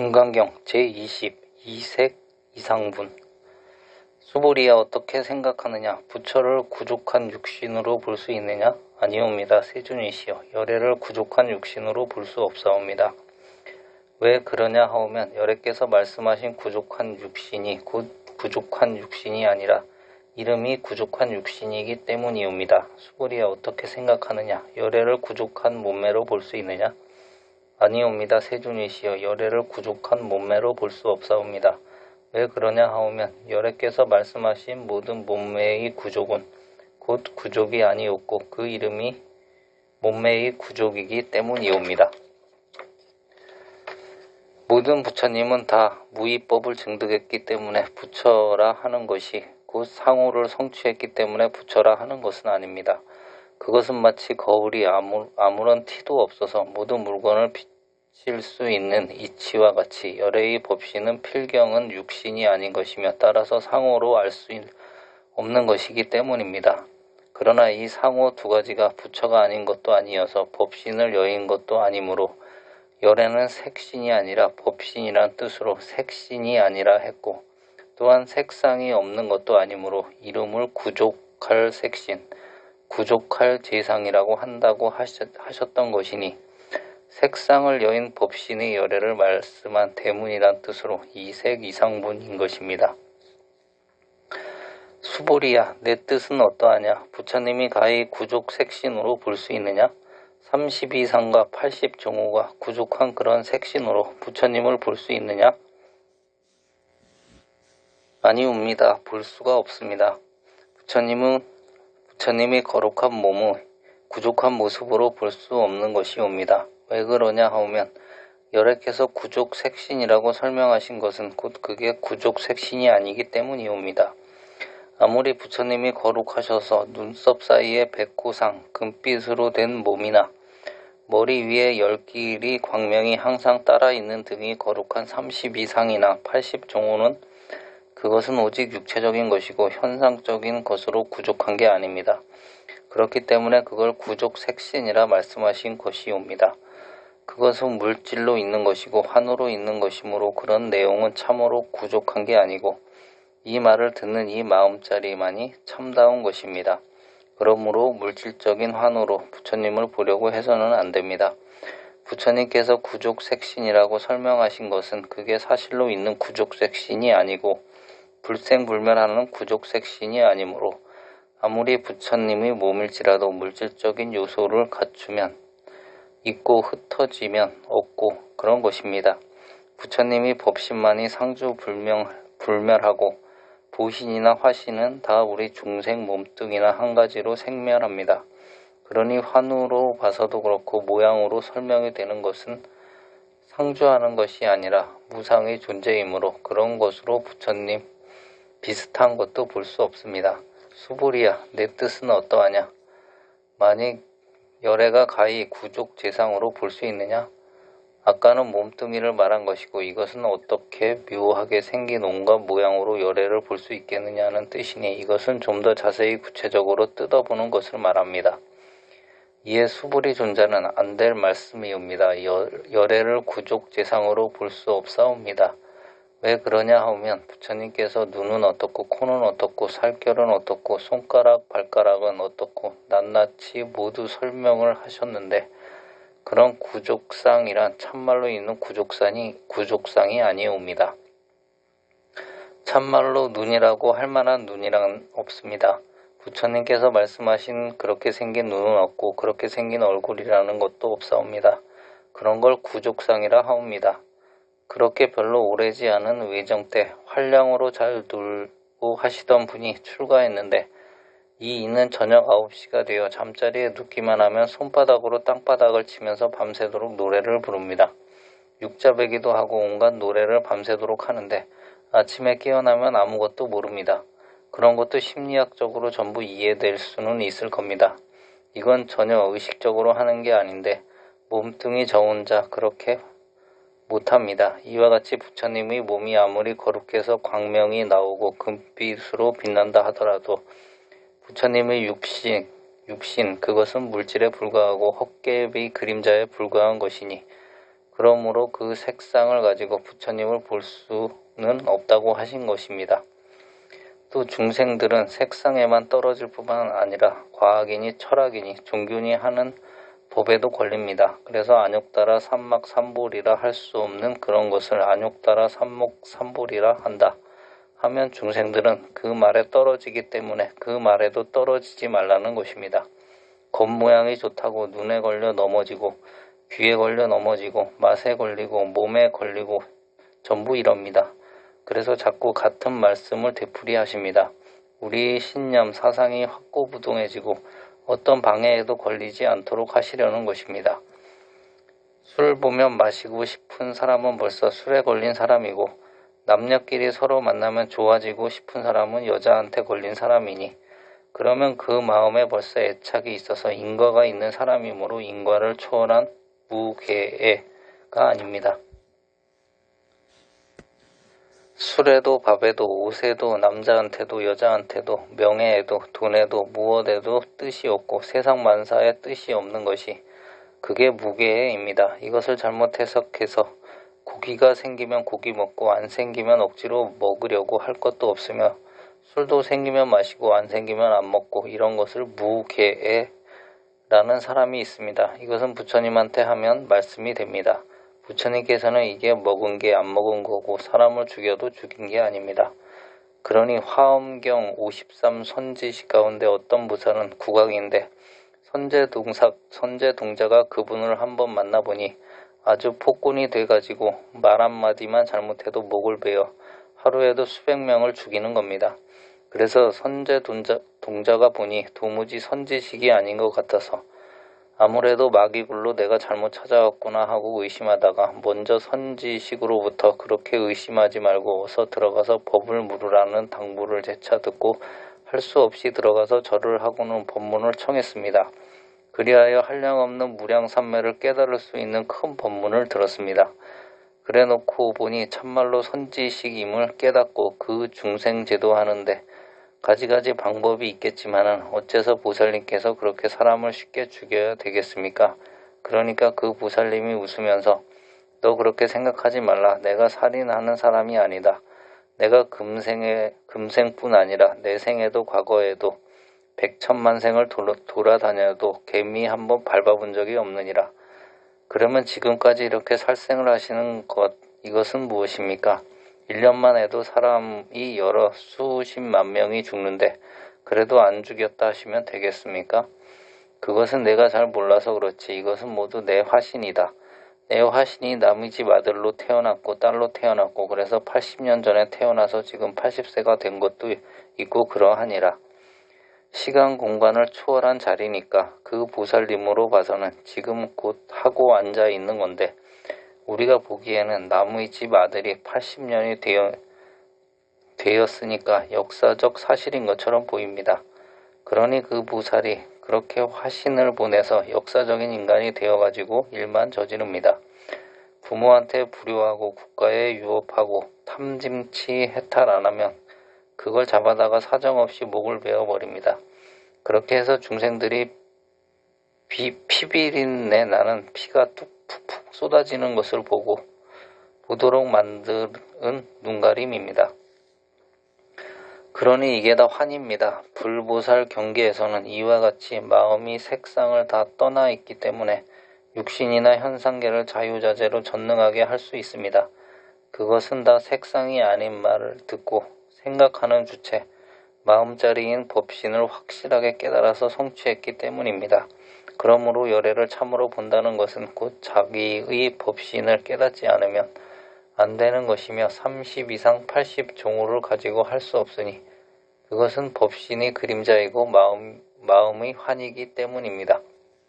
인간경 제20 이색 이상분. 수보리야, 어떻게 생각하느냐? 부처를 구족한 육신으로 볼 수 있느냐? 아니옵니다. 세존이시여, 열애를 구족한 육신으로 볼 수 없사옵니다. 왜 그러냐 하오면, 열애께서 말씀하신 구족한 육신이 곧 부족한 육신이 아니라 이름이 구족한 육신이기 때문이옵니다. 수보리야, 어떻게 생각하느냐? 열애를 구족한 몸매로 볼 수 있느냐? 아니옵니다. 세존이시여, 열애를 구족한 몸매로 볼 수 없사옵니다. 왜 그러냐 하오면, 열애께서 말씀하신 모든 몸매의 구족은 곧 구족이 아니었고 그 이름이 몸매의 구족이기 때문이옵니다. 모든 부처님은 다 무의법을 증득했기 때문에 부처라 하는 것이 곧 상호를 성취했기 때문에 부처라 하는 것은 아닙니다. 그것은 마치 거울이 아무런 티도 없어서 모든 물건을 비칠 수 있는 이치와 같이 열애의 법신은 필경은 육신이 아닌 것이며 따라서 상호로 알 수 없는 것이기 때문입니다. 그러나 이 상호 두 가지가 부처가 아닌 것도 아니어서 법신을 여인 것도 아니므로 열애는 색신이 아니라 법신이란 뜻으로 색신이 아니라 했고, 또한 색상이 없는 것도 아니므로 이름을 구족할 색신, 구족할 제상이라고 한다고 하셨던 것이니, 색상을 여인 법신의 열애를 말씀한 대문이란 뜻으로 이색 이상분인 것입니다. 수보리야, 내 뜻은 어떠하냐? 부처님이 가히 구족 색신으로 볼 수 있느냐? 32상과 80종호가 구족한 그런 색신으로 부처님을 볼 수 있느냐? 아니옵니다. 볼 수가 없습니다. 부처님이 거룩한 몸의 구족한 모습으로 볼 수 없는 것이옵니다. 왜 그러냐 하오면, 열애께서 구족 색신이라고 설명하신 것은 곧 그게 구족 색신이 아니기 때문이옵니다. 아무리 부처님이 거룩하셔서 눈썹 사이에 백호상, 금빛으로 된 몸이나 머리 위에 10길이 광명이 항상 따라 있는 등이 거룩한 32상이나 80종호는 그것은 오직 육체적인 것이고 현상적인 것으로 구족한 게 아닙니다. 그렇기 때문에 그걸 구족 색신이라 말씀하신 것이옵니다. 그것은 물질로 있는 것이고 환으로 있는 것이므로 그런 내용은 참으로 구족한 게 아니고 이 말을 듣는 이 마음자리만이 참다운 것입니다. 그러므로 물질적인 환으로 부처님을 보려고 해서는 안 됩니다. 부처님께서 구족색신이라고 설명하신 것은 그게 사실로 있는 구족색신이 아니고 불생불멸하는 구족색신이 아니므로 아무리 부처님의 몸일지라도 물질적인 요소를 갖추면 있고 흩어지면 없고 그런 것입니다. 부처님이 법신만이 상주불멸하고 보신이나 화신은 다 우리 중생 몸뚱이나 한 가지로 생멸합니다. 그러니 환으로 봐서도 그렇고 모양으로 설명이 되는 것은 상주하는 것이 아니라 무상의 존재이므로 그런 것으로 부처님 비슷한 것도 볼 수 없습니다. 수보리야, 내 뜻은 어떠하냐? 만일 열애가 가히 구족 제상으로 볼 수 있느냐? 아까는 몸뚱이를 말한 것이고 이것은 어떻게 묘하게 생긴 온갖 모양으로 열애를 볼 수 있겠느냐는 뜻이니 이것은 좀 더 자세히 구체적으로 뜯어보는 것을 말합니다. 이에 수보리 존자는 안 될 말씀이옵니다. 열애를 구족 제상으로 볼 수 없사옵니다. 왜 그러냐 하면 부처님께서 눈은 어떻고 코는 어떻고 살결은 어떻고 손가락 발가락은 어떻고 낱낱이 모두 설명을 하셨는데 그런 구족상이란 참말로 있는 구족상이 아니옵니다. 참말로 눈이라고 할 만한 눈이란 없습니다. 부처님께서 말씀하신 그렇게 생긴 눈은 없고 그렇게 생긴 얼굴이라는 것도 없사옵니다. 그런 걸 구족상이라 하옵니다. 그렇게 별로 오래지 않은 외정 때 활량으로 잘 놀고 하시던 분이 출가했는데 이 이는 저녁 9시가 되어 잠자리에 눕기만 하면 손바닥으로 땅바닥을 치면서 밤새도록 노래를 부릅니다. 육자배기도 하고 온갖 노래를 밤새도록 하는데 아침에 깨어나면 아무것도 모릅니다. 그런 것도 심리학적으로 전부 이해될 수는 있을 겁니다. 이건 전혀 의식적으로 하는 게 아닌데 몸뚱이 저 혼자 그렇게 못합니다. 이와 같이 부처님의 몸이 아무리 거룩해서 광명이 나오고 금빛으로 빛난다 하더라도 부처님의 육신 그것은 물질에 불과하고 헛개의 그림자에 불과한 것이니 그러므로 그 색상을 가지고 부처님을 볼 수는 없다고 하신 것입니다. 또 중생들은 색상에만 떨어질 뿐만 아니라 과학이니 철학이니 종교니 하는 법에도 걸립니다. 그래서 안욕따라 삼막삼볼이라 할 수 없는 그런 것을 안욕따라 삼목삼볼이라 한다 하면 중생들은 그 말에 떨어지기 때문에 그 말에도 떨어지지 말라는 것입니다. 겉모양이 좋다고 눈에 걸려 넘어지고 귀에 걸려 넘어지고 맛에 걸리고 몸에 걸리고 전부 이럽니다. 그래서 자꾸 같은 말씀을 되풀이하십니다. 우리 신념 사상이 확고부동해지고 어떤 방해에도 걸리지 않도록 하시려는 것입니다. 술 보면 마시고 싶은 사람은 벌써 술에 걸린 사람이고 남녀끼리 서로 만나면 좋아지고 싶은 사람은 여자한테 걸린 사람이니 그러면 그 마음에 벌써 애착이 있어서 인과가 있는 사람이므로 인과를 초월한 무계애가 아닙니다. 술에도 밥에도 옷에도 남자한테도 여자한테도 명예에도 돈에도 무엇에도 뜻이 없고 세상 만사에 뜻이 없는 것이 그게 무계애입니다. 이것을 잘못 해석해서 고기가 생기면 고기 먹고 안 생기면 억지로 먹으려고 할 것도 없으며 술도 생기면 마시고 안 생기면 안 먹고 이런 것을 무계애라는 사람이 있습니다. 이것은 부처님한테 하면 말씀이 됩니다. 부처님께서는 이게 먹은 게 안 먹은 거고 사람을 죽여도 죽인 게 아닙니다. 그러니 화엄경 53 선지식 가운데 어떤 부사는 국왕인데 선제동자가 그분을 한번 만나보니 아주 폭군이 돼가지고 말 한마디만 잘못해도 목을 베어 하루에도 수백 명을 죽이는 겁니다. 그래서 선제동자가 보니 도무지 선지식이 아닌 것 같아서 아무래도 마귀굴로 내가 잘못 찾아왔구나 하고 의심하다가 먼저 선지식으로부터 그렇게 의심하지 말고 어서 들어가서 법을 물으라는 당부를 재차 듣고 할 수 없이 들어가서 절을 하고는 법문을 청했습니다. 그리하여 한량없는 무량삼매를 깨달을 수 있는 큰 법문을 들었습니다. 그래놓고 보니 참말로 선지식임을 깨닫고 그 중생제도 하는데 가지가지 방법이 있겠지만은 어째서 보살님께서 그렇게 사람을 쉽게 죽여야 되겠습니까? 그러니까 그 보살님이 웃으면서 너 그렇게 생각하지 말라. 내가 살인하는 사람이 아니다. 내가 금생뿐 아니라 내 생에도 과거에도 백천만생을 돌아다녀도 개미 한번 밟아본 적이 없느니라. 그러면 지금까지 이렇게 살생을 하시는 이것은 무엇입니까? 1년만 해도 사람이 수십만 명이 죽는데 그래도 안 죽였다 하시면 되겠습니까? 그것은 내가 잘 몰라서 그렇지 이것은 모두 내 화신이다. 내 화신이 남의 집 아들로 태어났고 딸로 태어났고 그래서 80년 전에 태어나서 지금 80세가 된 것도 있고 그러하니라. 시간 공간을 초월한 자리니까 그 보살님으로 봐서는 지금 곧 하고 앉아 있는 건데 우리가 보기에는 남의 집 아들이 80년이 되었으니까 역사적 사실인 것처럼 보입니다. 그러니 그 보살이 그렇게 화신을 보내서 역사적인 인간이 되어가지고 일만 저지릅니다. 부모한테 불효하고 국가에 유업하고 탐짐치 해탈 안 하면 그걸 잡아다가 사정없이 목을 베어버립니다. 그렇게 해서 중생들이 피비린내 나는 피가 푹푹 쏟아지는 것을 보도록 만드는 눈가림입니다. 그러니 이게 다 환입니다. 불보살 경계에서는 이와 같이 마음이 색상을 다 떠나 있기 때문에 육신이나 현상계를 자유자재로 전능하게 할 수 있습니다. 그것은 다 색상이 아닌 말을 듣고 생각하는 주체, 마음자리인 법신을 확실하게 깨달아서 성취했기 때문입니다. 그러므로 열애를 참으로 본다는 것은 곧 자기의 법신을 깨닫지 않으면 안 되는 것이며 30 이상 80 종호를 가지고 할 수 없으니 그것은 법신이 그림자이고 마음의 환이기 때문입니다.